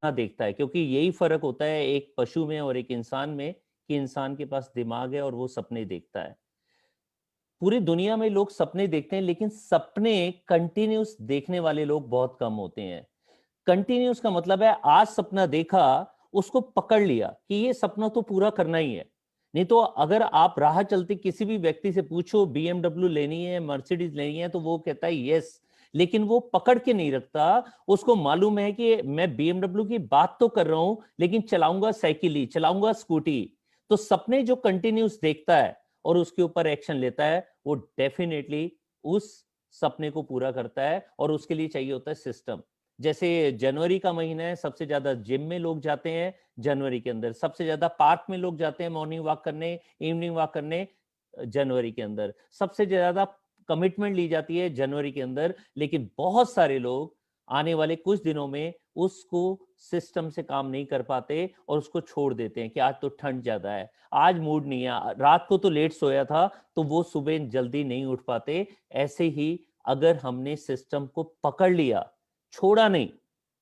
देखता है, क्योंकि यही फर्क होता है एक पशु में और एक इंसान में, कि इंसान के पास दिमाग है और वो सपने देखता है। पूरी दुनिया में लोग सपने देखते हैं, लेकिन सपने कंटिन्यूस देखने वाले लोग बहुत कम होते हैं। कंटिन्यूस का मतलब है आज सपना देखा, उसको पकड़ लिया कि ये सपना तो पूरा करना ही है। नहीं तो अगर आप राह चलते किसी भी व्यक्ति से पूछो बीएमडब्ल्यू लेनी है, मर्सिडीज लेनी है, तो वो कहता है यस, लेकिन वो पकड़ के नहीं रखता। उसको मालूम है कि मैं बीएमडब्ल्यू की बात तो कर रहा हूं, लेकिन चलाऊंगा साइकिल ही, चलाऊंगा स्कूटी। तो सपने जो कंटिन्यूस देखता है और उसके ऊपर एक्शन लेता है, वो डेफिनेटली उस सपने को पूरा करता है। और उसके लिए चाहिए होता है सिस्टम। जैसे जनवरी का महीना है, सबसे ज्यादा जिम में लोग जाते हैं जनवरी के अंदर, सबसे ज्यादा पार्क में लोग जाते हैं मॉर्निंग वॉक करने, इवनिंग वॉक करने जनवरी के अंदर, सबसे ज्यादा कमिटमेंट ली जाती है जनवरी के अंदर। लेकिन बहुत सारे लोग आने वाले कुछ दिनों में उसको सिस्टम से काम नहीं कर पाते और उसको छोड़ देते हैं कि आज तो ठंड ज्यादा है, आज मूड नहीं है, रात को तो लेट सोया था, तो वो सुबह जल्दी नहीं उठ पाते। ऐसे ही अगर हमने सिस्टम को पकड़ लिया, छोड़ा नहीं,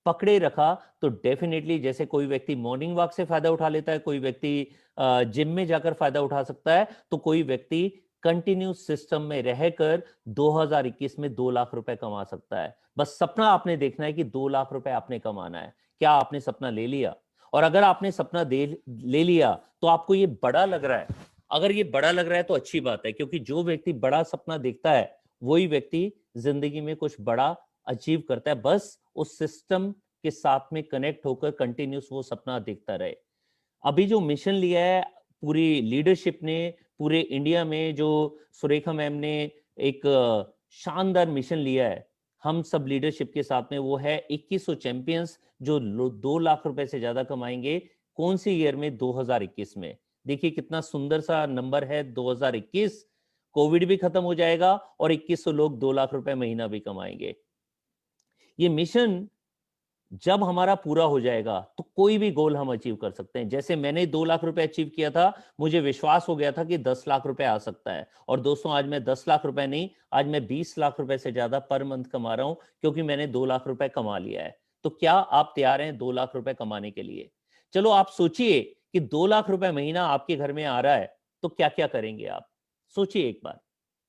पकड़े रखा, तो डेफिनेटली जैसे कोई व्यक्ति मॉर्निंग वॉक से फायदा उठा लेता है, कोई व्यक्ति जिम में जाकर फायदा उठा सकता है, तो कोई व्यक्ति कंटिन्यू सिस्टम में रहकर 2021 में 2 लाख रुपए कमा सकता है। बस सपना आपने देखना है कि 2 लाख रुपए आपने कमाना है। क्या आपने सपना ले लिया? और अगर आपने सपना ले लिया तो आपको ये बड़ा लग रहा है, अगर ये बड़ा लग रहा है तो अच्छी बात है, क्योंकि जो व्यक्ति बड़ा सपना देखता है वही व्यक्ति जिंदगी में कुछ बड़ा अचीव करता है। बस उस सिस्टम के साथ में कनेक्ट होकर कंटिन्यूस वो सपना देखता रहे। अभी जो मिशन लिया है पूरी लीडरशिप ने, पूरे इंडिया में जो सुरेखा मैम ने एक शानदार मिशन लिया है हम सब लीडरशिप के साथ में, वो है 2100 चैंपियंस जो 2 लाख रुपए से ज्यादा कमाएंगे। कौन सी ईयर में? 2021 में। देखिए कितना सुंदर सा नंबर है 2021। कोविड भी खत्म हो जाएगा और 2100 लोग 2 लाख रुपए महीना भी कमाएंगे। ये मिशन जब हमारा पूरा हो जाएगा तो कोई भी गोल हम अचीव कर सकते हैं। जैसे मैंने 2 लाख रुपए अचीव किया था, मुझे विश्वास हो गया था कि 10 लाख रुपए आ सकता है। और दोस्तों आज मैं 10 लाख रुपए नहीं, आज मैं 20 लाख रुपए से ज्यादा पर मंथ कमा रहा हूं, क्योंकि मैंने 2 लाख रुपए कमा लिया है। तो क्या आप तैयार हैं 2 लाख रुपए कमाने के लिए? चलो आप सोचिए कि 2 लाख रुपए महीना आपके घर में आ रहा है, तो क्या क्या करेंगे आप? सोचिए एक बार,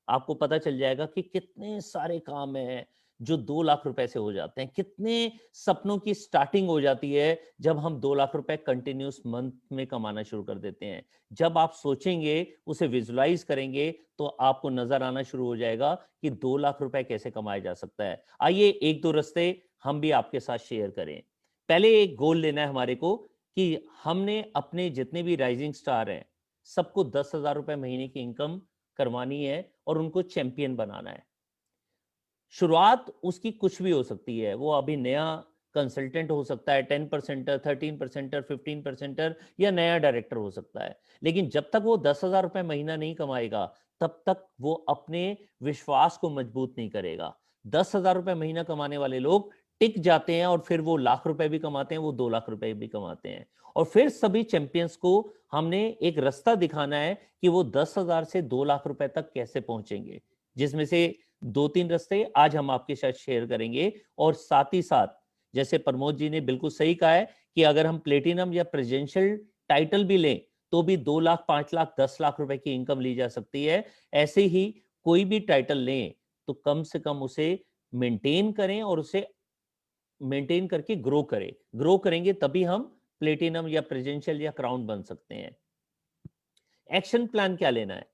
आपको पता चल जाएगा कि कितने सारे काम हैं जो 2 लाख रुपए से हो जाते हैं। कितने सपनों की स्टार्टिंग हो जाती है जब हम 2 लाख रुपए कंटिन्यूस मंथ में कमाना शुरू कर देते हैं। जब आप सोचेंगे, उसे विजुलाइज करेंगे, तो आपको नजर आना शुरू हो जाएगा कि 2 लाख रुपए कैसे कमाया जा सकता है। आइए एक दो रास्ते हम भी आपके साथ शेयर करें। पहले एक गोल लेना है हमारे को कि हमने अपने जितने भी राइजिंग स्टार हैं सबको 10,000 रुपए महीने की इनकम करवानी है और उनको चैंपियन बनाना है। शुरुआत उसकी कुछ भी हो सकती है, वो अभी नया कंसल्टेंट हो सकता है, 10%, 13%, 15%, या नया डायरेक्टर हो सकता है। लेकिन जब तक वो 10,000 रुपए महीना नहीं कमाएगा, तब तक वो अपने विश्वास को मजबूत नहीं करेगा। 10,000 रुपए महीना कमाने वाले लोग टिक जाते हैं और फिर वो लाख रुपए भी कमाते हैं, वो 2 लाख रुपए भी कमाते हैं। और फिर सभी चैंपियंस को हमने एक रास्ता दिखाना है कि वो 10,000 से 2 लाख रुपए तक कैसे पहुंचेंगे, जिसमें से 2-3 रास्ते आज हम आपके साथ शेयर करेंगे। और साथ ही साथ जैसे प्रमोद जी ने बिल्कुल सही कहा है कि अगर हम प्लेटिनम या प्रेसिडेंशियल टाइटल भी लें तो भी 2 लाख, 5 लाख, 10 लाख रुपए की इनकम ली जा सकती है। ऐसे ही कोई भी टाइटल लें तो कम से कम उसे मेंटेन करें और उसे मेंटेन करके ग्रो करें। ग्रो करेंगे तभी हम प्लेटिनम या प्रेसिडेंशियल या क्राउन बन सकते हैं। एक्शन प्लान क्या लेना है?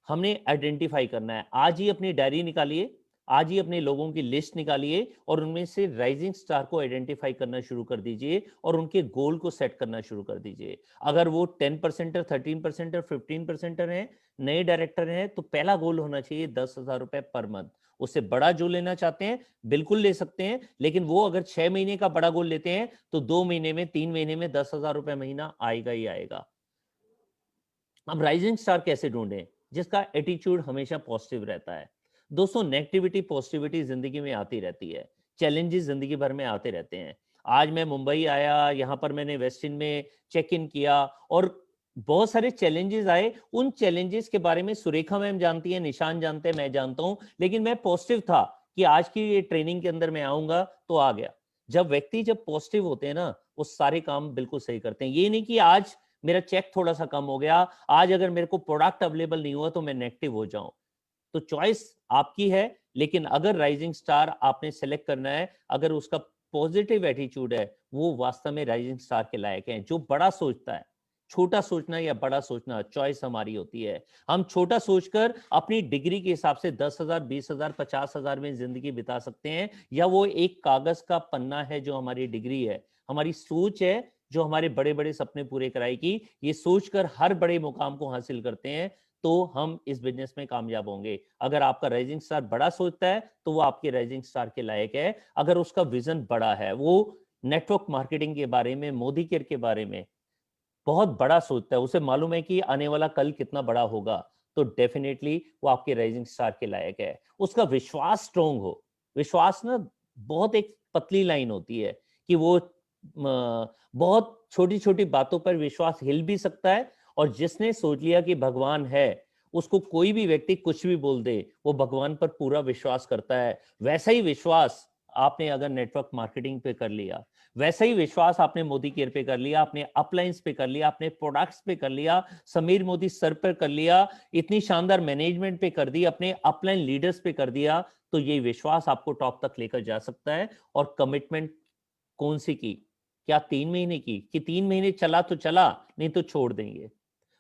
हमने आइडेंटिफाई करना है। आज ही अपनी डायरी निकालिए, आज ही अपने लोगों की लिस्ट निकालिए और उनमें से राइजिंग स्टार को आइडेंटिफाई करना शुरू कर दीजिए और उनके गोल को सेट करना शुरू कर दीजिए। अगर वो 10%, 13%, 15% है, नए डायरेक्टर हैं, तो पहला गोल होना चाहिए 10,000 रुपए पर मंथ। उससे बड़ा जो लेना चाहते हैं बिल्कुल ले सकते हैं, लेकिन वो अगर 6 महीने का बड़ा गोल लेते हैं तो 2 महीने में, 3 महीने में 10,000 रुपए महीना आएगा ही आएगा। अब राइजिंग स्टार कैसे ढूंढें? जिसका एटीट्यूड हमेशा पॉजिटिव रहता है। दोस्तों नेगेटिविटी पॉजिटिविटी जिंदगी में आती रहती है, चैलेंजेस जिंदगी भर में आते रहते हैं। आज मैं मुंबई आया, यहाँ पर मैंने वेस्टिन में चेक इन किया और बहुत सारे चैलेंजेस आए। उन चैलेंजेस के बारे में सुरेखा मैम जानती है, निशान जानते हैं, मैं जानता हूं, लेकिन मैं पॉजिटिव था कि आज की ये ट्रेनिंग के अंदर मैं आऊंगा तो आ गया। जब व्यक्ति जब पॉजिटिव होते हैं ना, वो सारे काम बिल्कुल सही करते हैं। ये नहीं कि आज मेरा चेक थोड़ा सा कम हो गया, आज अगर मेरे को प्रोडक्ट अवेलेबल नहीं हुआ तो मैं नेगेटिव हो जाऊं। तो चॉइस आपकी है, लेकिन अगर राइजिंग स्टार आपने सेलेक्ट करना है, अगर उसका पॉजिटिव एटीट्यूड है, वो वास्तव में राइजिंग स्टार के लायक है। जो बड़ा सोचता है, छोटा सोचना या बड़ा सोचना चॉइस हमारी होती है। हम छोटा सोचकर अपनी डिग्री के हिसाब से 10,000, 20,000, 50,000 में जिंदगी बिता सकते हैं, या वो एक कागज का पन्ना है जो हमारी डिग्री है। हमारी सोच है जो हमारे बड़े बड़े सपने पूरे कराएगी। ये सोचकर हर बड़े मुकाम को हासिल करते हैं, तो हम इस बिजनेस में कामयाब होंगे। अगर आपका राइजिंग स्टार बड़ा सोचता है तो वो आपके राइजिंग स्टार के लायक है। अगर उसका विजन बड़ा है, वो नेटवर्क मार्केटिंग के बारे में, मोदी केयर के बारे में बहुत बड़ा सोचता है, उसे मालूम है कि आने वाला कल कितना बड़ा होगा, तो डेफिनेटली वो आपके राइजिंग स्टार के लायक है। उसका विश्वास स्ट्रोंग हो। विश्वास ना बहुत एक पतली लाइन होती है कि वो बहुत छोटी छोटी बातों पर विश्वास हिल भी सकता है, और जिसने सोच लिया कि भगवान है, उसको कोई भी व्यक्ति कुछ भी बोल दे, वो भगवान पर पूरा विश्वास करता है। वैसा ही विश्वास आपने अगर नेटवर्क मार्केटिंग पे कर लिया, वैसा ही विश्वास आपने मोदी केयर पे कर लिया, अपने अपलाइंस पे कर लिया, अपने प्रोडक्ट्स पे कर लिया, समीर मोदी सर पर कर लिया, इतनी शानदार मैनेजमेंट पे कर दी, अपने अपलाइन लीडर्स पे कर दिया, तो ये विश्वास आपको टॉप तक लेकर जा सकता है। और कमिटमेंट कौन सी की? क्या 3 महीने की? कि 3 महीने चला तो चला, नहीं तो छोड़ देंगे।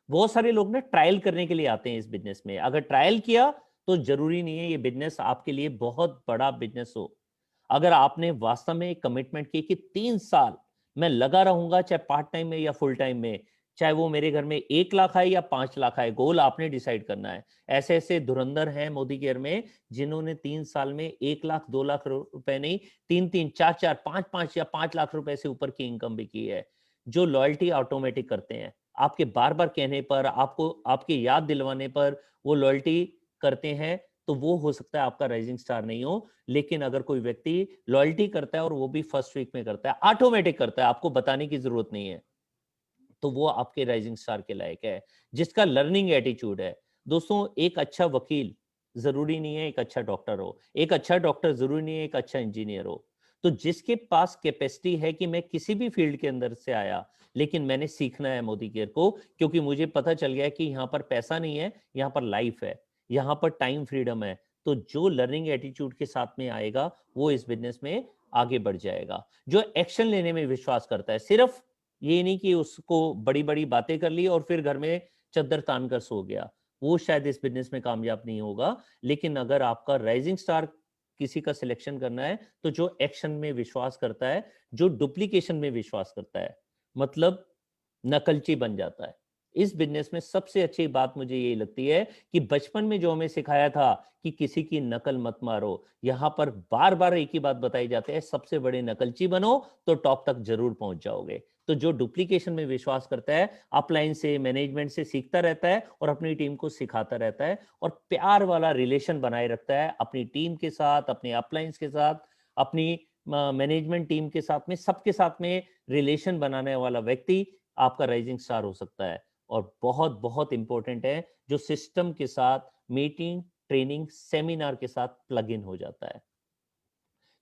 बहुत सारे लोग ना ट्रायल करने के लिए आते हैं इस बिजनेस में। अगर ट्रायल किया तो जरूरी नहीं है ये बिजनेस आपके लिए बहुत बड़ा बिजनेस हो। अगर आपने वास्तव में कमिटमेंट की कि 3 साल मैं लगा रहूंगा, चाहे पार्ट टाइम में या फुल टाइम में, चाहे वो मेरे घर में 1 लाख आए या 5 लाख आए, गोल आपने डिसाइड करना है। ऐसे ऐसे धुरंधर हैं मोदी केयर में जिन्होंने 3 साल में 1 लाख 2 लाख रुपए नहीं, 3-3, 4-4, 5-5 या 5 लाख रुपए से ऊपर की इनकम भी की है। जो लॉयल्टी ऑटोमेटिक करते हैं, आपके बार बार कहने पर, आपको आपके याद दिलवाने पर वो लॉयल्टी करते हैं, तो वो हो सकता है आपका राइजिंग स्टार नहीं हो। लेकिन अगर कोई व्यक्ति लॉयल्टी करता है और वो भी फर्स्ट वीक में करता है, ऑटोमेटिक करता है, आपको बताने की जरूरत नहीं है, तो वो आपके राइजिंग स्टार के लायक है। जिसका लर्निंग एटीट्यूड है। दोस्तों, एक अच्छा वकील जरूरी नहीं है एक अच्छा डॉक्टर हो, एक अच्छा डॉक्टर जरूरी नहीं है एक अच्छा इंजीनियर हो। तो जिसके पास कैपेसिटी है कि मैं किसी भी फील्ड के अंदर से आया, लेकिन मैंने सीखना है मोदी केयर को, क्योंकि मुझे पता चल गया कि यहाँ पर पैसा नहीं है, यहाँ पर लाइफ है, यहाँ पर टाइम फ्रीडम है। तो जो लर्निंग एटीट्यूड के साथ में आएगा, वो इस बिजनेस में आगे बढ़ जाएगा। जो एक्शन लेने में विश्वास करता है, सिर्फ ये नहीं कि उसको बड़ी बड़ी बातें कर ली और फिर घर में चद्दर तान कर सो गया, वो शायद इस बिजनेस में कामयाब नहीं होगा। लेकिन अगर आपका राइजिंग स्टार किसी का सिलेक्शन करना है, तो जो एक्शन में विश्वास करता है, जो डुप्लीकेशन में विश्वास करता है, मतलब नकलची बन जाता है। इस बिजनेस में सबसे अच्छी बात मुझे यही लगती है कि बचपन में जो हमें सिखाया था कि किसी की नकल मत मारो, यहाँ पर बार बार एक ही बात बताई जाती है, सबसे बड़े नकलची बनो तो टॉप तक जरूर पहुंच जाओगे। तो जो डुप्लीकेशन में विश्वास करता है, अपलाइन से, मैनेजमेंट से सीखता रहता है और अपनी टीम को सिखाता रहता है, और प्यार वाला रिलेशन बनाए रखता है अपनी टीम के साथ, अपने अपलाइंस के साथ, अपनी मैनेजमेंट टीम के साथ में, सबके साथ में रिलेशन बनाने वाला व्यक्ति आपका राइजिंग स्टार हो सकता है। और बहुत बहुत इंपॉर्टेंट है, जो सिस्टम के साथ, मीटिंग, ट्रेनिंग, सेमिनार के साथ प्लग इन हो जाता है।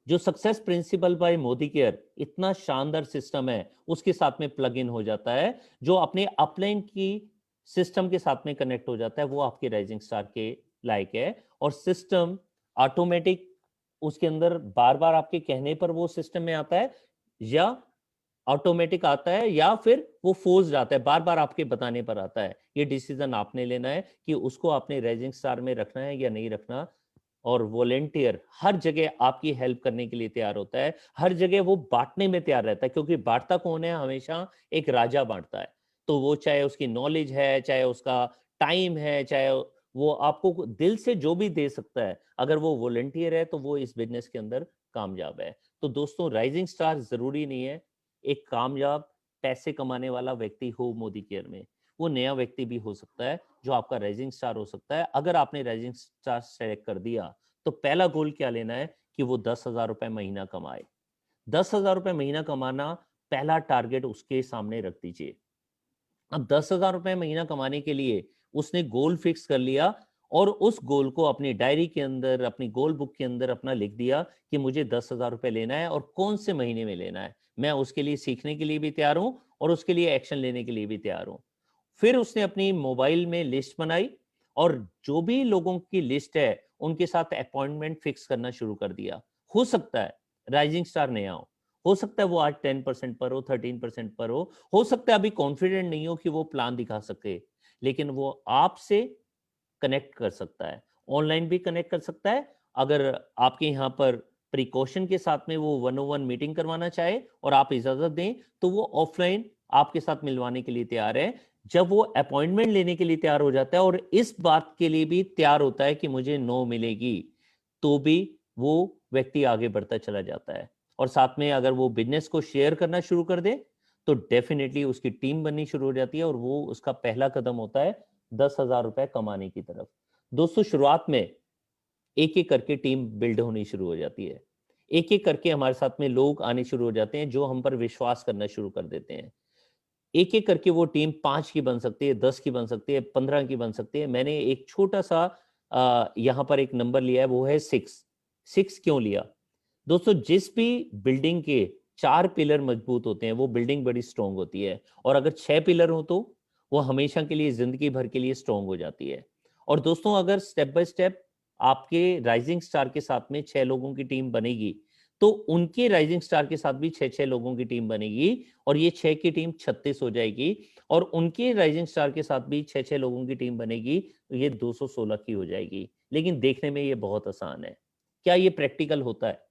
जो success principal bye Modi care इतना शानदार सिस्टम है, उसके साथ में प्लग इन हो जाता है, जो अपने अपलाइन की सिस्टम के साथ में कनेक्ट हो जाता है, वो आपके राइजिंग स्टार के लायक है। और सिस्टम ऑटोमेटिक उसके अंदर बार बार आपके कहने पर वो सिस्टम में आता है, या ऑटोमेटिक आता है, या फिर वो फोर्स्ड आता है, बार बार आपके बताने पर आता है। ये डिसीजन आपने लेना है कि उसको आपने राइजिंग स्टार में रखना है या नहीं रखना। और वॉलेंटियर हर जगह आपकी हेल्प करने के लिए तैयार होता है, हर जगह वो बांटने में तैयार रहता है, क्योंकि बांटता कौन है? हमेशा एक राजा बांटता है। तो वो चाहे उसकी नॉलेज है, चाहे उसका टाइम है, चाहे वो आपको दिल से जो भी दे सकता है, अगर वो वॉलेंटियर है तो वो इस बिजनेस के अंदर कामयाब है। तो दोस्तों, राइजिंग स्टार जरूरी नहीं है एक कामयाब पैसे कमाने वाला व्यक्ति हो मोदी केयर में। वो नया व्यक्ति भी हो सकता है जो आपका राइजिंग स्टार हो सकता है। अगर आपने राइजिंग स्टार सेलेक्ट कर दिया, तो पहला गोल क्या लेना है कि वो 10,000 रुपए महीना कमाए। 10,000 रुपए महीना कमाना पहला टारगेट उसके सामने रख दीजिए। अब 10,000 रुपए महीना कमाने के लिए उसने गोल फिक्स कर लिया, और उस गोल को अपनी डायरी के अंदर, अपनी गोल बुक के अंदर अपना लिख दिया कि मुझे 10,000 रुपए लेना है और कौन से महीने में लेना है। मैं उसके लिए सीखने के लिए भी तैयार हूं और उसके लिए एक्शन लेने के लिए भी तैयार हूं। फिर उसने अपनी मोबाइल में लिस्ट बनाई और जो भी लोगों की लिस्ट है उनके साथ अपॉइंटमेंट फिक्स करना शुरू कर दिया। हो सकता है राइजिंग स्टार नया हो सकता है वो आज 10% पर हो, 13% पर हो सकता है अभी कॉन्फिडेंट नहीं हो कि वो प्लान दिखा सके, लेकिन वो आपसे कनेक्ट कर सकता है, ऑनलाइन भी कनेक्ट कर सकता है। अगर आपके यहाँ पर प्रिकॉशन के साथ में वो 101 मीटिंग करवाना चाहे और आप इजाजत दें, तो वो ऑफलाइन आपके साथ मिलवाने के लिए तैयार है। जब वो अपॉइंटमेंट लेने के लिए तैयार हो जाता है और इस बात के लिए भी तैयार होता है कि मुझे नो मिलेगी, तो भी वो व्यक्ति आगे बढ़ता चला जाता है। और साथ में अगर वो बिजनेस को शेयर करना शुरू कर दे, तो डेफिनेटली उसकी टीम बननी शुरू हो जाती है और वो उसका पहला कदम होता है 10,000 रुपए कमाने की तरफ। दोस्तों, शुरुआत में एक एक करके टीम बिल्ड होनी शुरू हो जाती है। एक एक करके हमारे साथ में लोग आने शुरू हो जाते हैं जो हम पर विश्वास करना शुरू कर देते हैं। एक एक करके वो टीम 5 की बन सकती है, 10 की बन सकती है, 15 की बन सकती है। मैंने एक छोटा सा यहाँ पर एक नंबर लिया है, वो है 6। 6 क्यों लिया? दोस्तों, जिस भी बिल्डिंग के 4 पिलर मजबूत होते हैं वो बिल्डिंग बड़ी स्ट्रांग होती है, और अगर 6 पिलर हो तो वो हमेशा के लिए, जिंदगी भर के लिए स्ट्रांग हो जाती है। और दोस्तों, अगर स्टेप बाय स्टेप आपके राइजिंग स्टार के साथ में 6 लोगों की टीम बनेगी, तो उनके राइजिंग स्टार के साथ भी 6-6 लोगों की टीम बनेगी, और ये 6 की टीम 36 हो जाएगी। और उनके राइजिंग स्टार के साथ भी 6-6 लोगों की टीम बनेगी, तो ये 216 की हो जाएगी। लेकिन देखने में ये बहुत आसान है। क्या ये प्रैक्टिकल होता है?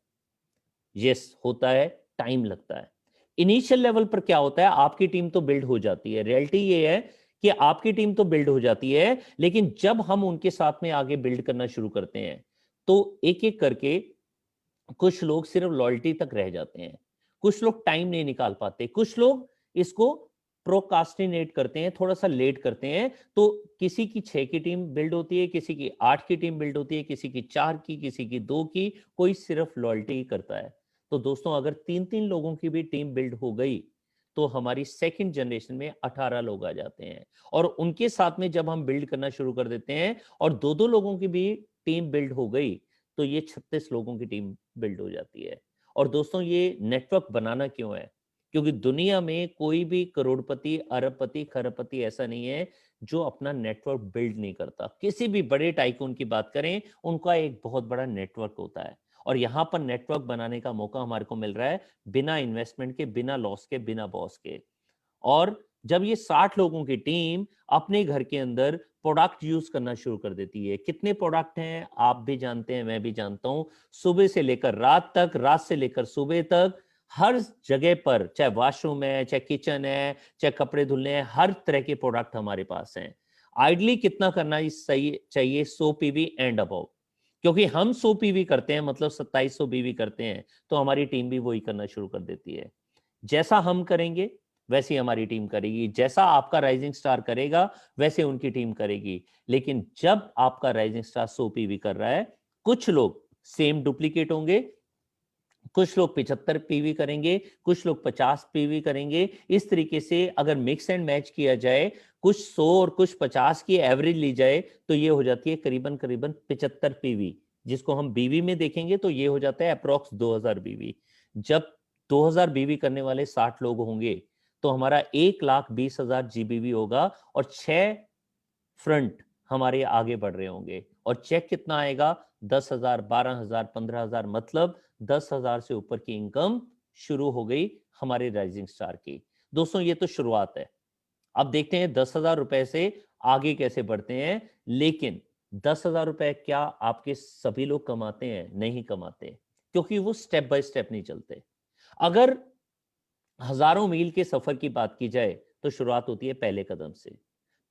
यस, होता है, टाइम लगता है। इनिशियल लेवल पर क्या होता है, आपकी टीम तो बिल्ड हो जाती है। रियलिटी ये है कि आपकी टीम तो बिल्ड हो जाती है, लेकिन जब हम उनके साथ में आगे बिल्ड करना शुरू करते हैं, तो एक एक करके कुछ लोग सिर्फ लॉयल्टी तक रह जाते हैं, कुछ लोग टाइम नहीं निकाल पाते, कुछ लोग इसको प्रोकास्टिनेट करते हैं, थोड़ा सा लेट करते हैं। तो किसी की 6 की टीम बिल्ड होती है, किसी की 8 की टीम बिल्ड होती है, किसी की 4 की, किसी की 2 की, कोई सिर्फ लॉयल्टी ही करता है। तो दोस्तों, अगर 3-3 लोगों की भी टीम बिल्ड हो गई, तो हमारी सेकंड जनरेशन में 18 लोग आ जाते हैं। और उनके साथ में जब हम बिल्ड करना शुरू कर देते हैं और 2-2 लोगों की भी टीम बिल्ड हो गई, तो ये 36 लोगों की टीम बिल्ड हो जाती है। और दोस्तों, ये नेटवर्क बनाना क्यों है? क्योंकि दुनिया में कोई भी करोड़पति, अरबपति, खरबपति ऐसा नहीं है जो अपना नेटवर्क बिल्ड नहीं करता। किसी भी बड़े टाइकून की बात करें, उनका एक बहुत बड़ा नेटवर्क होता है। और यहाँ पर नेटवर्क बनाने का मौका हमारे को मिल रहा है, बिना इन्वेस्टमेंट के, बिना लॉस के, बिना बॉस के। और जब ये 60 लोगों की टीम अपने घर के अंदर प्रोडक्ट यूज करना शुरू कर देती है, कितने प्रोडक्ट हैं आप भी जानते हैं, मैं भी जानता हूं। सुबह से लेकर रात तक, रात से लेकर सुबह तक, हर जगह पर, चाहे वॉशरूम है, चाहे किचन है, चाहे कपड़े धुलने हैं, हर तरह के प्रोडक्ट हमारे पास हैं। आइडली कितना करना सही चाहिए? 100 पीवी एंड अबव। क्योंकि हम 100 पीवी करते हैं, मतलब 2700 बीवी करते हैं, तो हमारी टीम भी वही करना शुरू कर देती है। जैसा हम करेंगे वैसी हमारी टीम करेगी, जैसा आपका राइजिंग स्टार करेगा वैसे उनकी टीम करेगी। लेकिन जब आपका राइजिंग स्टार 100 पीवी कर रहा है, कुछ लोग सेम डुप्लीकेट होंगे, कुछ लोग 75 पीवी करेंगे, कुछ लोग 50 पीवी करेंगे। इस तरीके से अगर मिक्स एंड मैच किया जाए, कुछ 100 और कुछ 50 की एवरेज ली जाए, तो ये हो जाती है करीबन करीबन 75 पीवी। जिसको हम बीवी में देखेंगे तो ये हो जाता है अप्रोक्स 2000 बीवी। जब 2000 बीवी करने वाले 60 लोग होंगे, तो हमारा 1,20,000 जीबीवी होगा, और 6 फ्रंट हमारे आगे बढ़ रहे होंगे। और चेक कितना आएगा? 10,000, 12,000, 15,000, मतलब 10,000 से ऊपर की इनकम शुरू हो गई हमारे राइजिंग स्टार की। दोस्तों, ये तो शुरुआत है। अब देखते हैं 10,000 रुपए से आगे कैसे बढ़ते हैं। लेकिन 10,000 रुपए क्या आपके सभी लोग कमाते हैं? नहीं कमाते, क्योंकि वो स्टेप बाय स्टेप नहीं चलते। अगर हजारों मील के सफर की बात की जाए, तो शुरुआत होती है पहले कदम से।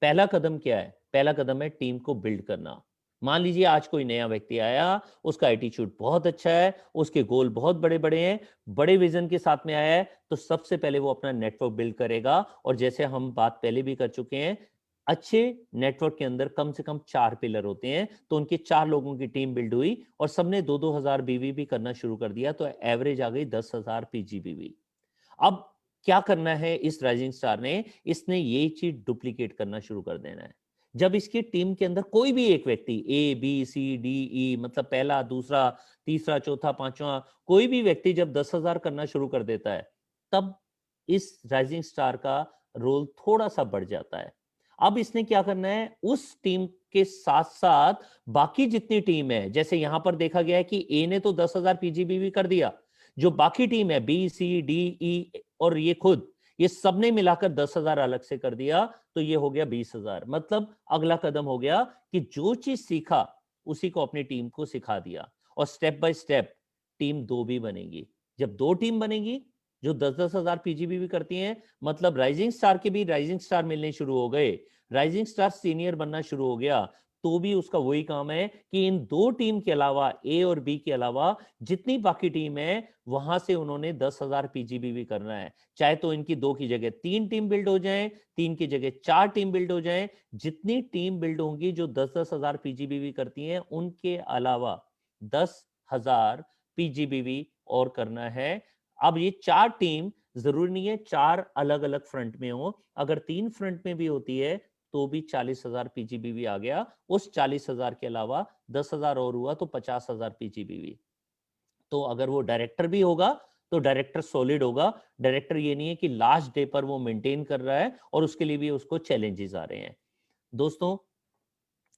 पहला कदम क्या है? पहला कदम है टीम को बिल्ड करना। मान लीजिए आज कोई नया व्यक्ति आया, उसका एटीट्यूड बहुत अच्छा है, उसके गोल बहुत बड़े बड़े हैं, बड़े विजन के साथ में आया है, तो सबसे पहले वो अपना नेटवर्क बिल्ड करेगा। और जैसे हम बात पहले भी कर चुके हैं, अच्छे नेटवर्क के अंदर कम से कम 4 पिलर होते हैं। तो उनके 4 लोगों की टीम बिल्ड हुई और सबने 2-2 हजार बीवी भी करना शुरू कर दिया, तो एवरेज आ गई 10,000 पीजीबीवी। अब क्या करना है इस राइजिंग स्टार ने? इसने यही चीज डुप्लीकेट करना शुरू कर देना है। जब इसकी टीम के अंदर कोई भी एक व्यक्ति A B C D E मतलब पहला, दूसरा, तीसरा, चौथा, पांचवा, कोई भी व्यक्ति जब 10,000 करना शुरू कर देता है, तब इस राइजिंग स्टार का रोल थोड़ा सा बढ़ जाता है। अब इसने क्या करना है, उस टीम के साथ साथ बाकी जितनी टीम है, जैसे यहां पर देखा गया है कि ए ने तो 10,000 पीजीबीवी कर दिया, जो बाकी टीम है B C D E और ये खुद, ये सबने मिलाकर 10,000 अलग से कर दिया, तो ये हो गया 20,000। मतलब अगला कदम हो गया कि जो चीज सीखा उसी को अपनी टीम को सिखा दिया, और स्टेप बाय स्टेप टीम 2 भी बनेगी। जब 2 टीम बनेगी जो 10-10,000 पीजीबी भी करती हैं, मतलब राइजिंग स्टार के भी राइजिंग स्टार मिलने शुरू हो गए, राइजिंग स्टार सीनियर बनना शुरू हो गया, तो भी उसका वही काम है कि इन 2 टीम के अलावा, ए और बी के अलावा जितनी बाकी टीम है, वहां से उन्होंने 10,000 पीजीबी भी करना है। चाहे तो इनकी 2 की जगह 3 टीम बिल्ड हो जाए, 3 की जगह 4 टीम बिल्ड हो जाए, जितनी टीम बिल्ड होंगी जो 10-10,000 पीजीबी भी करती हैं, उनके अलावा 10,000 पीजीबी और करना है। अब ये 4 टीम जरूरी नहीं है 4 अलग अलग फ्रंट में हो, अगर 3 फ्रंट में भी होती है तो भी 40,000 पीजीबीवी आ गया। उस 40,000 के अलावा 10,000 और हुआ तो 50,000 पीजीबीवी। तो अगर वो डायरेक्टर भी होगा तो डायरेक्टर सॉलिड होगा। डायरेक्टर ये नहीं है कि लास्ट डे पर वो मेंटेन कर रहा है और उसके लिए भी उसको चैलेंजेस आ रहे हैं। दोस्तों,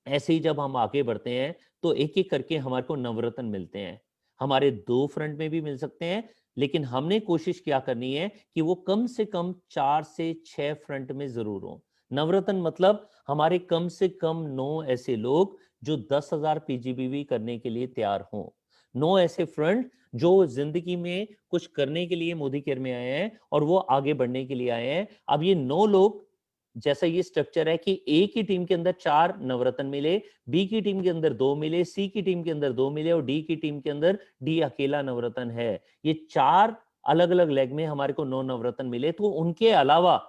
ऐसे ही जब हम आगे बढ़ते हैं तो एक एक करके हमारे को नवरत्न मिलते हैं। हमारे 2 फ्रंट में भी मिल सकते हैं, लेकिन हमने कोशिश क्या करनी है कि वो कम से कम 4 से 6 फ्रंट में जरूर हो। नवरत्न मतलब हमारे कम से कम 9 ऐसे लोग जो 10,000 पीजीबीवी करने के लिए तैयार हों। 9 ऐसे फ्रंट जो जिंदगी में कुछ करने के लिए मोदी केयर में आए हैं और वो आगे बढ़ने के लिए आए हैं। अब ये 9 लोग, जैसा ये स्ट्रक्चर है कि ए की टीम के अंदर 4 नवरत्न मिले, बी की टीम के अंदर 2 मिले, सी की टीम के अंदर 2 मिले और डी की टीम के अंदर डी अकेला नवरत्न है। ये 4 अलग अलग लेग में हमारे को 9 नवरत्न मिले। तो उनके अलावा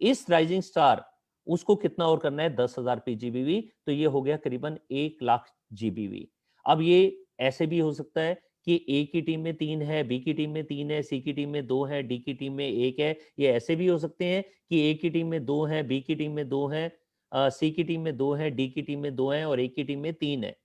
इस राइजिंग स्टार उसको कितना और करना है, 10,000 पीजीबीवी। तो ये हो गया करीबन 1,00,000 जीबीवी। अब ये ऐसे भी हो सकता है कि ए की टीम में 3 है, बी की टीम में 3 है, सी की टीम में 2 है, डी की टीम में 1 है। ये ऐसे भी हो सकते हैं कि ए की टीम में 2 है, बी की टीम में 2 है, सी की टीम में 2 है, डी की टीम में 2 है और ए की टीम में 3 है।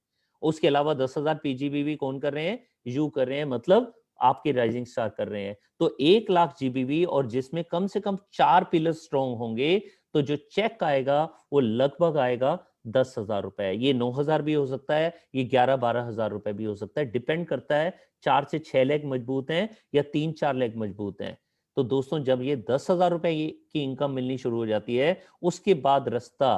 उसके अलावा 10,000 पीजीबीवी कौन कर रहे हैं, यू कर रहे हैं, मतलब आपके राइजिंग स्टार कर रहे हैं। तो 1,00,000 जीबीवी और जिसमें कम से कम 4 पिलर स्ट्रॉन्ग होंगे, तो जो चेक आएगा वो लगभग आएगा 10,000 रुपए। ये 9,000 भी हो सकता है, ये 11-12,000 रुपए भी हो सकता है, डिपेंड करता है 4 से 6 लेग मजबूत हैं या 3-4 लेग मजबूत हैं। तो दोस्तों, जब ये 10,000 रुपए की इनकम मिलनी शुरू हो जाती है, उसके बाद रास्ता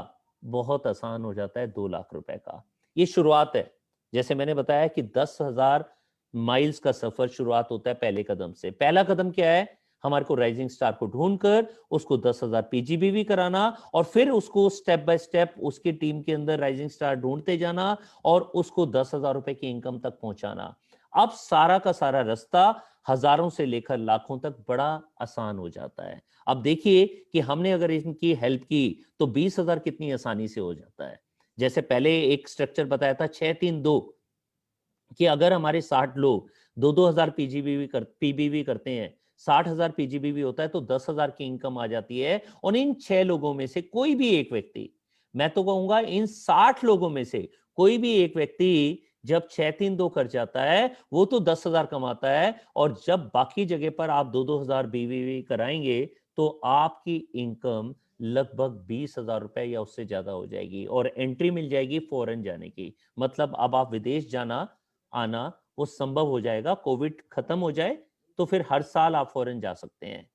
बहुत आसान हो जाता है 2,00,000 रुपए का। ये शुरुआत है। जैसे मैंने बताया कि 10,000 माइल्स का सफर शुरुआत होता है पहले कदम से। पहला कदम क्या है, हमारे को राइजिंग स्टार को ढूंढकर उसको 10,000 पीजीबीवी कराना और फिर उसको स्टेप बाय स्टेप उसकी टीम के अंदर राइजिंग स्टार ढूंढते जाना और उसको 10,000 रुपए की इनकम तक पहुंचाना। अब सारा का सारा रास्ता हजारों से लेकर लाखों तक बड़ा आसान हो जाता है। अब देखिए कि हमने अगर इनकी हेल्प की तो 20,000 कितनी आसानी से हो जाता है। जैसे पहले एक स्ट्रक्चर बताया था 6-3-2, कि अगर हमारे 60 लोग 2-2,000 पीबीवी करते हैं, 60,000 पीजीबीवी होता है, तो 10,000 की इनकम आ जाती है। और इन 6 लोगों में से कोई भी एक व्यक्ति, मैं तो कहूंगा इन 60 लोगों में से कोई भी एक व्यक्ति जब 6-3-2 कर जाता है, वो तो 10,000 कमाता है। और जब बाकी जगह पर आप 2-2,000 बीवीवी कराएंगे तो आपकी इनकम लगभग 20,000 रुपए या उससे ज्यादा हो जाएगी और एंट्री मिल जाएगी फॉरेन जाने की। मतलब अब आप विदेश जाना आना वो संभव हो जाएगा। कोविड खत्म हो जाए तो फिर हर साल आप फॉरेन जा सकते हैं।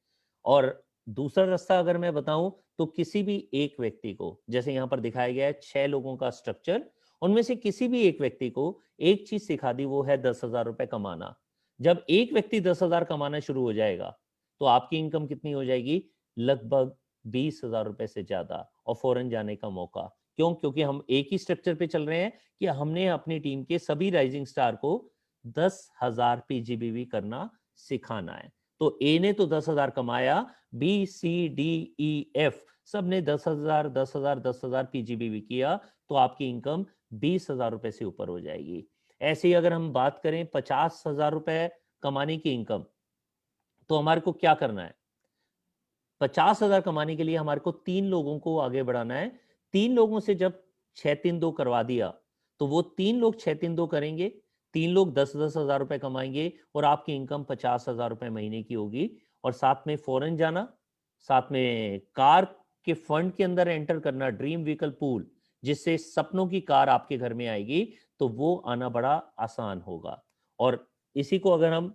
और दूसरा रास्ता अगर मैं बताऊं तो किसी भी एक व्यक्ति को, जैसे यहां पर दिखाया गया है 6 लोगों का स्ट्रक्चर, उनमें से किसी भी एक व्यक्ति को एक चीज सिखा दी, वो है 10,000 रुपए कमाना। जब एक व्यक्ति 10,000 कमाना शुरू हो जाएगा तो आपकी इनकम कितनी हो जाएगी, लगभग 20,000 रुपए से ज्यादा, और फॉरेन जाने का मौका। क्यों? क्योंकि हम एक ही स्ट्रक्चर पे चल रहे हैं कि हमने अपनी टीम के सभी राइजिंग स्टार को 10,000 पीजीबीवी करना सिखाना है। तो ए ने तो 10,000 कमाया, B C D E F सब ने 10,000 10,000 10,000 पीजीबीवी किया, तो आपकी इनकम 20,000 रुपए से ऊपर हो जाएगी। ऐसे ही अगर हम बात करें 50,000 रुपए कमाने की इनकम, तो हमारे को क्या करना है, 50,000 कमाने के लिए हमारे को 3 लोगों को आगे बढ़ाना है। 3 लोगों से जब 6-3-2 करवा दिया, तो वो 3 लोग 6-3-2 करेंगे, 3 लोग 10-10 हजार रुपए कमाएंगे और आपकी इनकम 50,000 रुपए महीने की होगी। और साथ में फॉरेन जाना, साथ में कार के फंड के अंदर एंटर करना, ड्रीम व्हीकल पूल, जिससे सपनों की कार आपके घर में आएगी, तो वो आना बड़ा आसान होगा। और इसी को अगर हम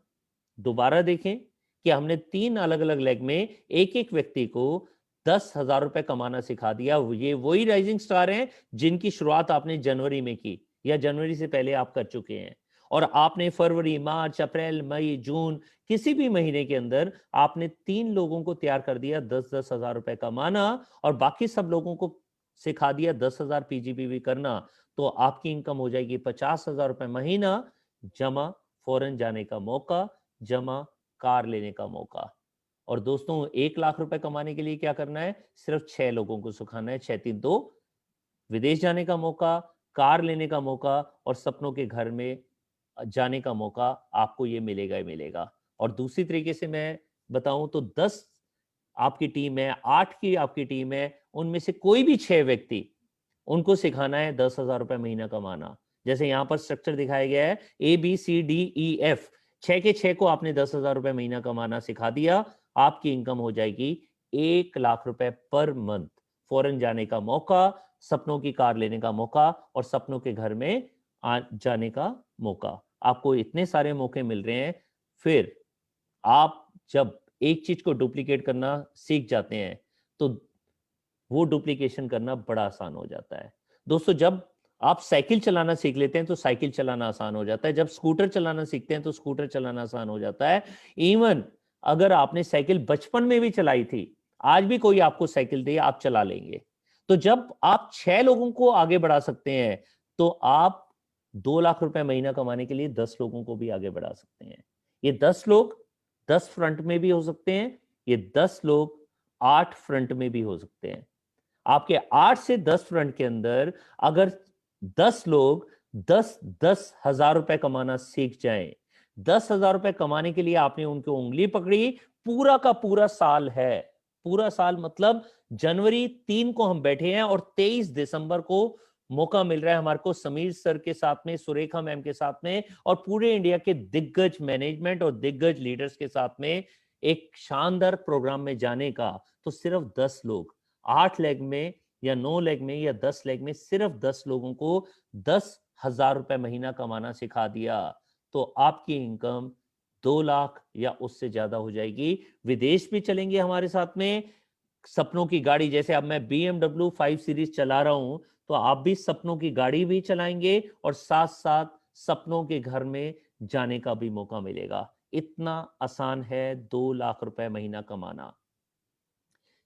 दोबारा देखें कि हमने 3 अलग-अलग लेग में एक-एक व्यक्ति को 10,000 रुपए कमाना सिखा दिया। ये वही राइजिंग स्टार हैं जिनकी शुरुआत आपने जनवरी में की या जनवरी से पहले आप कर चुके हैं। और आपने फरवरी, मार्च, अप्रैल, मई, जून किसी भी महीने के अंदर आपने 3 लोगों को तैयार कर दिया 10-10 हजार रुपए कमाना और बाकी सब लोगों को सिखा दिया 10,000 पीजीपीवी करना। तो आपकी इनकम हो जाएगी 50,000 रुपए महीना, जमा फॉरेन जाने का मौका, जमा कार लेने का मौका। और दोस्तों 1 लाख रुपए कमाने के लिए क्या करना है? सिर्फ 6 लोगों को सिखाना है, 6-3-2, विदेश जाने का मौका, कार लेने का मौका और सपनों के घर में जाने का मौका आपको ये मिलेगा ही मिलेगा। और दूसरी तरीके से मैं बताऊं तो 10 आपकी टीम है, 8 की आपकी टीम है, उनमें से कोई भी 6 व्यक्ति, उनको सिखाना है 10,000 रुपए महीना कमाना। जैसे यहाँ पर स्ट्रक्चर दिखाया गया है, ABCDEF, 6 के 6 को आपने 10,000 रुपए महीना कमाना सिखा दिया, आपकी इनकम हो जाएगी 1 लाख रुपए पर मंथ। फॉरेन जाने का मौका, सपनों की कार लेने का मौका और सपनों के घर में जाने का मौका। आपको इतने सारे मौके मिल रहे हैं। फिर आप जब एक चीज को डुप्लीकेट करना सीख जाते हैं, तो वो डुप्लीकेशन करना बड़ा आसान हो जाता है। दोस्तों जब आप साइकिल चलाना सीख लेते हैं तो साइकिल चलाना आसान हो जाता है, जब स्कूटर चलाना सीखते हैं तो स्कूटर चलाना आसान हो जाता है। इवन अगर आपने साइकिल बचपन में भी चलाई थी, आज भी कोई आपको साइकिल दे, आप चला लेंगे। तो जब आप 6 लोगों को आगे बढ़ा सकते हैं, तो आप 2 लाख रुपए महीना कमाने के लिए 10 लोगों को भी आगे बढ़ा सकते हैं। ये 10 लोग 10 फ्रंट में भी हो सकते हैं, ये 10 लोग 8 फ्रंट में भी हो सकते हैं। आपके 8 से 10 फ्रंट के अंदर अगर 10 लोग 10-10 हजार रुपए कमाना सीख जाएं, 10,000 रुपए कमाने के लिए आपने उनकी उंगली पकड़ी, पूरा का पूरा साल है। पूरा साल मतलब जनवरी 3 को हम बैठे हैं और 23 दिसंबर को मौका मिल रहा है हमारे को समीर सर के साथ में, सुरेखा मैम के साथ में और पूरे इंडिया के दिग्गज मैनेजमेंट और दिग्गज लीडर्स के साथ में एक शानदार प्रोग्राम में जाने का। तो सिर्फ 10 लोग 8 लेग में या 9 लेग में या 10 लेग में सिर्फ 10 लोगों को 10,000 रुपए महीना कमाना सिखा दिया, तो आपकी इनकम 2 लाख या उससे ज्यादा हो जाएगी। विदेश भी चलेंगे हमारे साथ में, सपनों की गाड़ी, जैसे अब मैं BMW 5 सीरीज चला रहा हूं, तो आप भी सपनों की गाड़ी भी चलाएंगे और साथ साथ सपनों के घर में जाने का भी मौका मिलेगा। इतना आसान है 2 लाख रुपए महीना कमाना।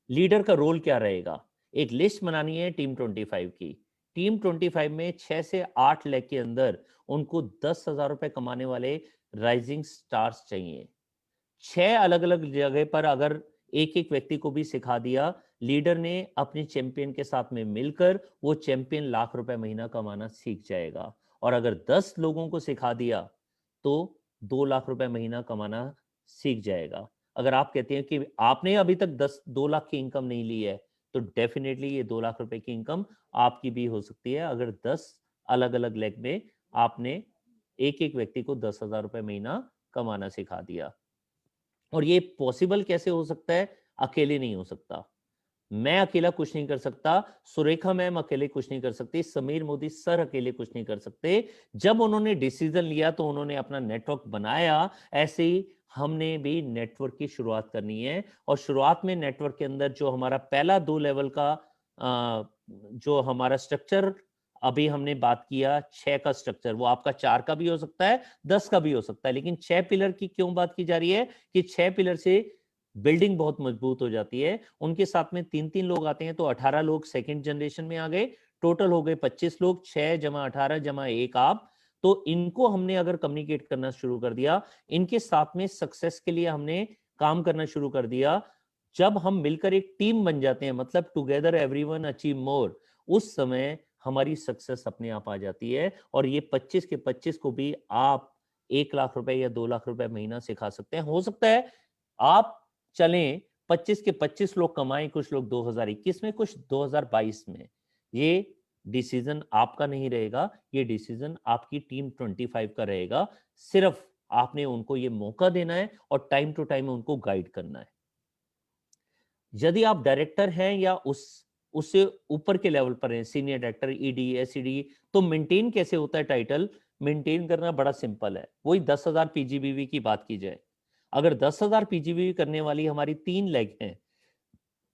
लीडर का रोल क्या रहेगा? एक लिस्ट बनानी है टीम 25 की। टीम 25 में 6 से 8 लेग के अंदर उनको 10,000 रुपए कमाने वाले राइजिंग स्टार्स चाहिए। 6 अलग अलग जगह पर अगर एक एक व्यक्ति को भी सिखा दिया, लीडर ने अपने चैंपियन के साथ में मिलकर, वो चैंपियन लाख रुपए महीना कमाना सीख जाएगा। और अगर 10 लोगों को सिखा दिया तो 2 लाख रुपए महीना कमाना सीख जाएगा। अगर आप कहते हैं कि आपने अभी तक 2 लाख की इनकम नहीं ली है, तो डेफिनेटली ये 2 लाख रुपए की इनकम आपकी भी हो सकती है, अगर 10 अलग अलग लेग में आपने एक एक व्यक्ति को 10,000 रुपए महीना कमाना सिखा दिया। और ये पॉसिबल कैसे हो सकता है? अकेले नहीं हो सकता। मैं अकेला कुछ नहीं कर सकता, सुरेखा मैम अकेले कुछ नहीं कर सकती, समीर मोदी सर अकेले कुछ नहीं कर सकते। जब उन्होंने डिसीजन लिया तो उन्होंने अपना नेटवर्क बनाया, ऐसे ही हमने भी नेटवर्क की शुरुआत करनी है। और शुरुआत में नेटवर्क के अंदर जो हमारा पहला 2 लेवल का जो हमारा स्ट्रक्चर अभी हमने बात किया, 6 का स्ट्रक्चर, वो आपका 4 का भी हो सकता है, 10 का भी हो सकता है, लेकिन 6 पिलर की क्यों बात की जा रही है कि 6 पिलर से बिल्डिंग बहुत मजबूत हो जाती है। उनके साथ में 3-3 लोग आते हैं, तो 18 लोग सेकंड जनरेशन में आ गए, टोटल हो गए 25 लोग, 6 जमा 18 जमा 1 आप। तो इनको हमने अगर कम्युनिकेट करना शुरू कर दिया, इनके साथ में सक्सेस के लिए हमने काम करना शुरू कर दिया, जब हम मिलकर एक टीम बन जाते हैं, मतलब टुगेदर एवरीवन अचीव मोर, उस समय हमारी सक्सेस अपने आप आ जाती है। और ये 25 के 25 को भी आप 1 लाख रुपए या 2 लाख रुपए महीना सिखा सकते हैं। हो सकता है आप चलें 25 के 25 लोग कमाएं, कुछ लोग 2021 में, कुछ 2022 में, ये डिसीजन आपका नहीं रहेगा, ये डिसीजन आपकी टीम 25 का रहेगा। सिर्फ आपने उनको ये मौका देना है और टाइम टू टाइम उनको गाइड करना है। यदि आप डायरेक्टर हैं या उससे ऊपर के लेवल पर हैं, सीनियर डायरेक्टर, ईडी, एसईडी, तो मेंटेन कैसे होता है टाइटल? मेंटेन करना बड़ा सिंपल है। वही 10,000 पीजीबीवी की बात की जाए, अगर 10,000 पीजीबीवी करने वाली हमारी 3 लेग हैं,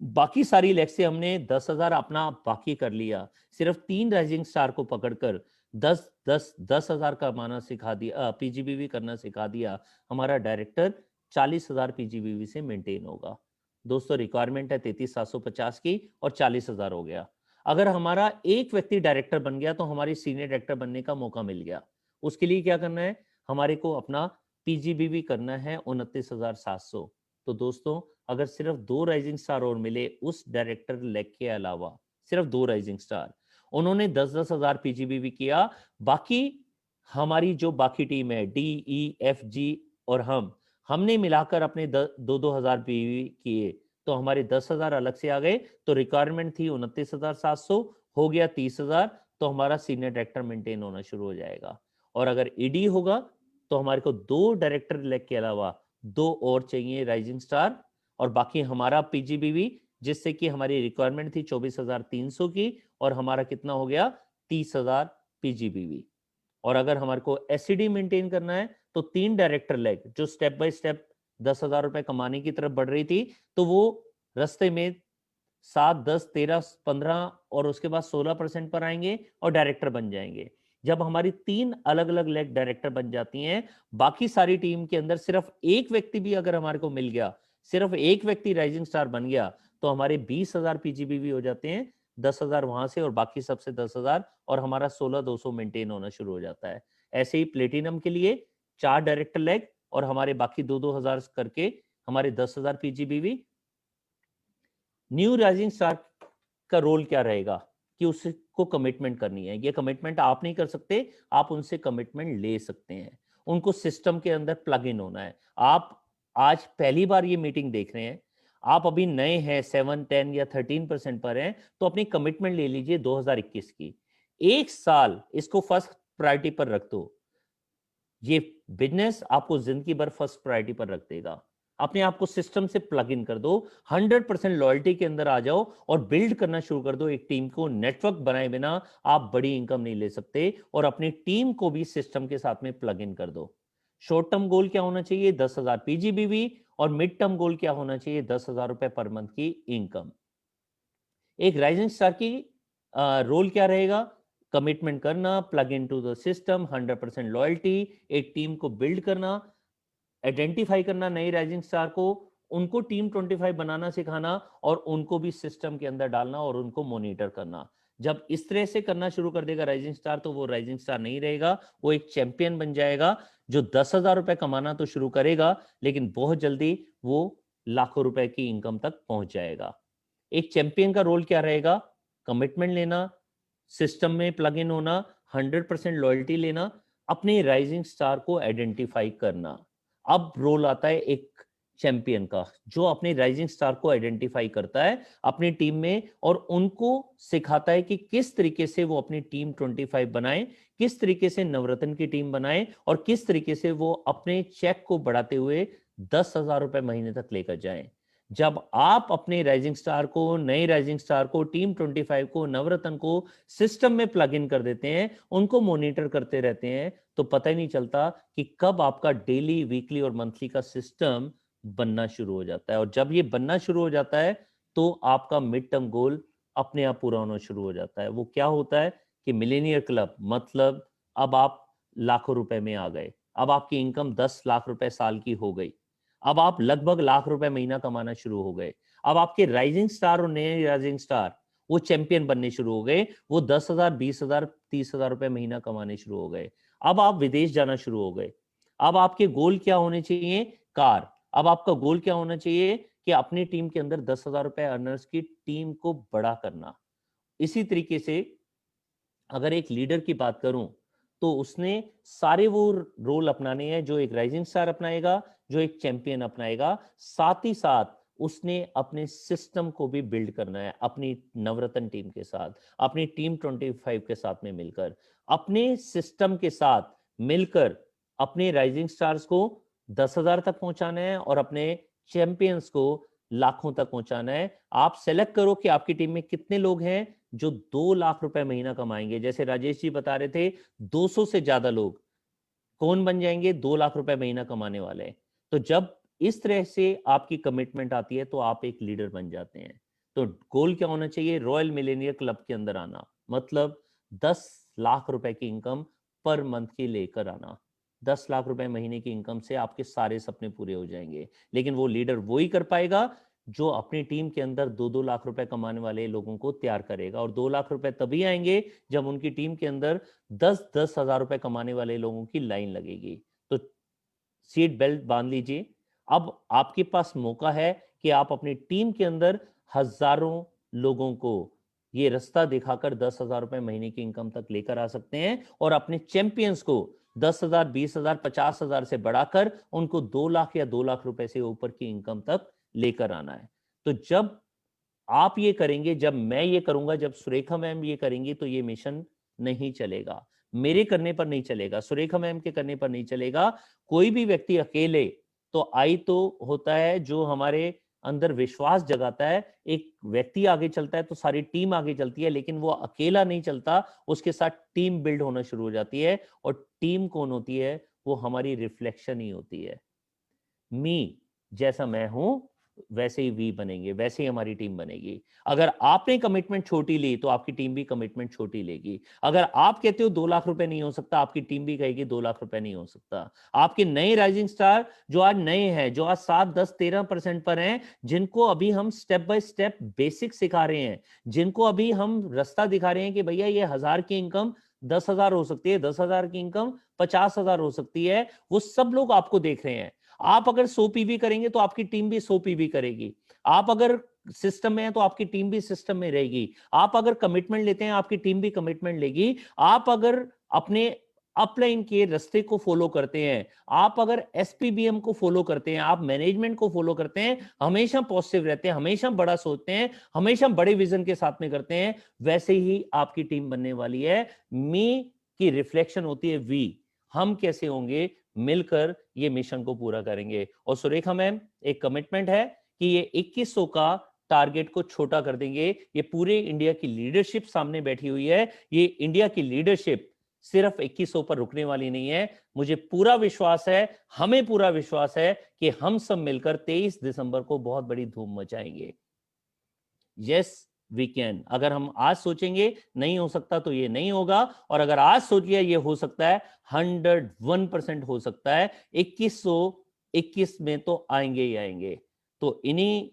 बाकी सारी लेग से हमने 10,000 अपना बाकी कर लिया, सिर्फ 3 राइजिंग स्टार को पकड़कर 10,000 कमाना सिखा दिया, पीजीबीवी करना सिखा दिया, हमारा डायरेक्टर 40,000 पीजीबीवी से मेंटेन होगा। दोस्तों, रिक्वायरमेंट है 33,750 की और 40,000 हो गया। अगर हमारा एक व्यक्ति डायरेक्टर बन गया तो हमारी सीनियर डायरेक्टर बनने का मौका मिल गया। उसके लिए क्या करना है? हमारे को अपना पीजीबीवी करना है 29,700। तो दोस्तों, अगर सिर्फ 2 राइजिंग स्टार और मिले उस डायरेक्टर लेग के अलावा, सिर्फ 2 राइजिंग स्टार, उन्होंने 10,000 पीजीबीवी किया, बाकी हमारी जो बाकी टीम है डी, ई, एफ, जी और हमने मिलाकर अपने 2,000 पीवी किए, तो हमारे 10,000 अलग से आ गए। तो रिक्वायरमेंट थी 29,700, हो गया 30,000, तो हमारा सीनियर डायरेक्टर मेंटेन होना शुरू हो जाएगा। और अगर ईडी होगा तो हमारे को 2 डायरेक्टर लेग के अलावा 2 और चाहिए राइजिंग स्टार, और बाकी हमारा पीजीबीवी, जिससे कि हमारी रिक्वायरमेंट थी 24,300 की, और हमारा कितना हो गया? 30,000 पीजीबीवी। और अगर हमारे को एससीडी मेंटेन करना है तो 3 डायरेक्टर लेग जो स्टेप बाय स्टेप 10,000 रुपए कमाने की तरफ बढ़ रही थी, तो वो रास्ते में 7, 10, 13, 15 और उसके बाद 16% पर आएंगे और डायरेक्टर बन जाएंगे। जब हमारी 3 अलग अलग लेग डायरेक्टर बन जाती हैं, बाकी सारी टीम के अंदर सिर्फ एक व्यक्ति भी अगर हमारे को मिल गया, सिर्फ एक व्यक्ति राइजिंग स्टार बन गया, तो हमारे 20,000 पीजीबीवी हो जाते हैं, 10,000 वहां से और बाकी सबसे 10,000, और हमारा 16,200 मेंटेन होना शुरू हो जाता है। ऐसे ही प्लेटिनम के लिए 4 डायरेक्टर लेग और हमारे बाकी 2-2 हजार करके हमारे 10,000 पीजीबीवी। न्यू राइजिंग स्टार का रोल क्या रहेगा कि उसको कमिटमेंट करनी है। ये कमिटमेंट आप नहीं कर सकते, आप उनसे कमिटमेंट ले सकते हैं। उनको सिस्टम के अंदर प्लग इन होना है। आप आज पहली बार ये मीटिंग देख रहे हैं, आप अभी नए हैं, 7, 10 या 13% पर हैं, तो अपनी कमिटमेंट ले लीजिए 2021 की। एक साल इसको फर्स्ट प्रायोरिटी पर रख दो। ये बिजनेस आपको जिंदगी भर फर्स्ट प्रायोरिटी पर रख देगा। अपने आप को सिस्टम से प्लग इन कर दो, 100% लॉयल्टी के अंदर आ जाओ और बिल्ड करना शुरू कर दो एक टीम को। नेटवर्क बनाए बिना आप बड़ी इनकम नहीं ले सकते, और अपनी टीम को भी सिस्टम के साथ में प्लग इन कर दो। शॉर्ट टर्म गोल क्या होना चाहिए? 10,000 पीजीबीवी। और मिड टर्म गोल क्या होना चाहिए? 10,000 रुपए पर मंथ की इनकम। एक राइजिंग स्टार की रोल क्या रहेगा? कमिटमेंट करना, plug in to the system, 100% loyalty, एक टीम को बिल्ड करना, आइडेंटिफाई करना नए राइजिंग स्टार को, उनको टीम 25 बनाना सिखाना, और उनको भी सिस्टम के अंदर डालना और उनको मॉनिटर करना। जब इस तरह से करना शुरू कर देगा राइजिंग स्टार, तो वो राइजिंग स्टार नहीं रहेगा, वो एक चैंपियन बन जाएगा जो 10,000 रुपए कमाना तो शुरू करेगा, लेकिन बहुत जल्दी वो लाखों रुपए की इनकम तक पहुंच जाएगा। एक चैंपियन का रोल क्या रहेगा? कमिटमेंट लेना, सिस्टम में प्लग इन होना, 100% लॉयल्टी लेना, अपने राइजिंग स्टार को आइडेंटिफाई करना। अब रोल आता है एक चैंपियन का, जो अपने राइजिंग स्टार को आइडेंटिफाई करता है अपनी टीम में और उनको सिखाता है कि किस तरीके से वो अपनी टीम 25 बनाए, किस तरीके से नवरत्न की टीम बनाए, और किस तरीके से वो अपने चेक को बढ़ाते हुए 10,000 रुपए महीने तक लेकर जाएं। जब आप अपने राइजिंग स्टार को, नए राइजिंग स्टार को, टीम 25 को, नवरत्न को सिस्टम में प्लग इन कर देते हैं, उनको मॉनिटर करते रहते हैं, तो पता ही नहीं चलता कि कब आपका डेली, वीकली और मंथली का सिस्टम बनना शुरू हो जाता है। और जब ये बनना शुरू हो जाता है, तो आपका मिड टर्म गोल अपने आप पूरा होना शुरू हो जाता है। वो क्या होता है कि मिलेनियर क्लब, मतलब अब आप लाखों रुपए में आ गए, अब आपकी इनकम 10 लाख रुपए साल की हो गई, अब आप लगभग लाख रुपए महीना कमाना शुरू हो गए। अब आपके राइजिंग स्टार और नए राइजिंग स्टार वो चैंपियन बनने शुरू हो गए, वो 10,000, 20,000, 30,000 रुपए महीना कमाने शुरू हो गए। अब आप विदेश जाना शुरू हो गए। अब आपके गोल क्या होने चाहिए? कार। अब आपका गोल क्या होना चाहिए कि अपनी टीम के अंदर 10,000 रुपए अर्नर्स की टीम को बड़ा करना। इसी तरीके से अगर एक लीडर की बात करूं, तो उसने सारे वो रोल अपनाने हैं जो एक राइजिंग स्टार अपनाएगा, जो एक चैंपियन अपनाएगा। साथ ही साथ उसने अपने सिस्टम को भी बिल्ड करना है अपनी नवरत्न टीम के साथ, अपनी टीम 25 के साथ में मिलकर, अपने सिस्टम के साथ मिलकर अपने राइजिंग स्टार्स को 10,000 तक पहुंचाना है और अपने चैंपियंस को लाखों तक पहुंचाना है। आप सेलेक्ट करो कि आपकी टीम में कितने लोग हैं जो 2 लाख रुपए महीना कमाएंगे। जैसे राजेश जी बता रहे थे, 200 से ज्यादा लोग कौन बन जाएंगे 2 लाख रुपए महीना कमाने वाले। तो जब इस तरह से आपकी कमिटमेंट आती है तो आप एक लीडर बन जाते हैं। तो गोल क्या होना चाहिए? रॉयल मिलेनियर क्लब के अंदर आना, मतलब 10 लाख रुपए की इनकम पर मंथ की लेकर आना। 10 लाख रुपए महीने की इनकम से आपके सारे सपने पूरे हो जाएंगे। लेकिन वो लीडर वो ही कर पाएगा जो अपनी टीम के अंदर 2-2 लाख रुपए कमाने वाले लोगों को तैयार करेगा। और 2 लाख रुपए तभी आएंगे जब उनकी टीम के अंदर 10-10 हजार रुपए कमाने वाले लोगों की लाइन लगेगी। तो सीट बेल्ट बांध लीजिए। अब आपके पास मौका है कि आप अपनी टीम के अंदर हजारों लोगों को ये रास्ता दिखाकर 10,000 रुपए महीने की इनकम तक लेकर आ सकते हैं और अपने चैंपियंस को 10,000, 20,000, 50,000 से बढ़ाकर उनको 2 लाख या 2 लाख रुपए से ऊपर की इनकम तक लेकर आना है। तो जब आप ये करेंगे, जब मैं ये करूंगा, जब सुरेखा मैम ये करेंगी, तो ये मिशन नहीं चलेगा। मेरे करने पर नहीं चलेगा, सुरेखा मैम के करने पर नहीं चलेगा। कोई भी व्यक्ति अकेले तो आई तो होता है जो हमारे अंदर विश्वास जगाता है। एक व्यक्ति आगे चलता है तो सारी टीम आगे चलती है, लेकिन वो अकेला नहीं चलता, उसके साथ टीम बिल्ड होना शुरू हो जाती है। और टीम कौन होती है? वो हमारी रिफ्लेक्शन ही होती है। मी, जैसा मैं हूं वैसे ही वी बनेंगे, वैसे ही हमारी टीम बनेगी। अगर आपने कमिटमेंट छोटी ली तो आपकी टीम भी कमिटमेंट छोटी लेगी। अगर आप कहते हो 2 लाख रुपए नहीं हो सकता, आपकी टीम भी कहेगी 2 लाख रुपए नहीं हो सकता। आपके नए राइजिंग स्टार जो आज नए हैं, जो आज 7, 10, 13% पर हैं, जिनको अभी हम स्टेप बाय स्टेप बेसिक सिखा रहे हैं, जिनको अभी हम रास्ता दिखा रहे हैं कि भैया ये 1000 की इनकम 10,000 हो सकती है, 10,000 की इनकम 50,000 हो सकती है, वो सब लोग आपको देख रहे हैं। आप अगर 100 पीवी करेंगे तो आपकी टीम भी 100 पीवी करेगी। आप अगर सिस्टम में है तो आपकी टीम भी सिस्टम में रहेगी। आप अगर कमिटमेंट लेते हैं, आपकी टीम भी कमिटमेंट लेगी। आप अगर अपने अपलाइन के रास्ते को फॉलो करते हैं, आप अगर एसपीबीएम को फॉलो करते हैं, आप मैनेजमेंट को फॉलो करते हैं, हमेशा पॉजिटिव रहते हैं, हमेशा बड़ा सोचते हैं, हमेशा बड़े विजन के साथ में करते हैं, वैसे ही आपकी टीम बनने वाली है। मी की रिफ्लेक्शन होती है वी। हम कैसे होंगे? मिलकर ये मिशन को पूरा करेंगे। और सुरेखा मैम, एक कमिटमेंट है कि ये 2100 का टारगेट को छोटा कर देंगे। ये पूरे इंडिया की लीडरशिप सामने बैठी हुई है। ये इंडिया की लीडरशिप सिर्फ 2100 पर रुकने वाली नहीं है। मुझे पूरा विश्वास है, हमें पूरा विश्वास है कि हम सब मिलकर 23 दिसंबर को बहुत बड़ी धूम मचाएंगे। Yes we can. अगर हम आज सोचेंगे नहीं हो सकता तो ये नहीं होगा, और अगर आज सोच लिया ये हो सकता है, 101% हो सकता है। 2121 में तो आएंगे ही आएंगे। तो इन्हीं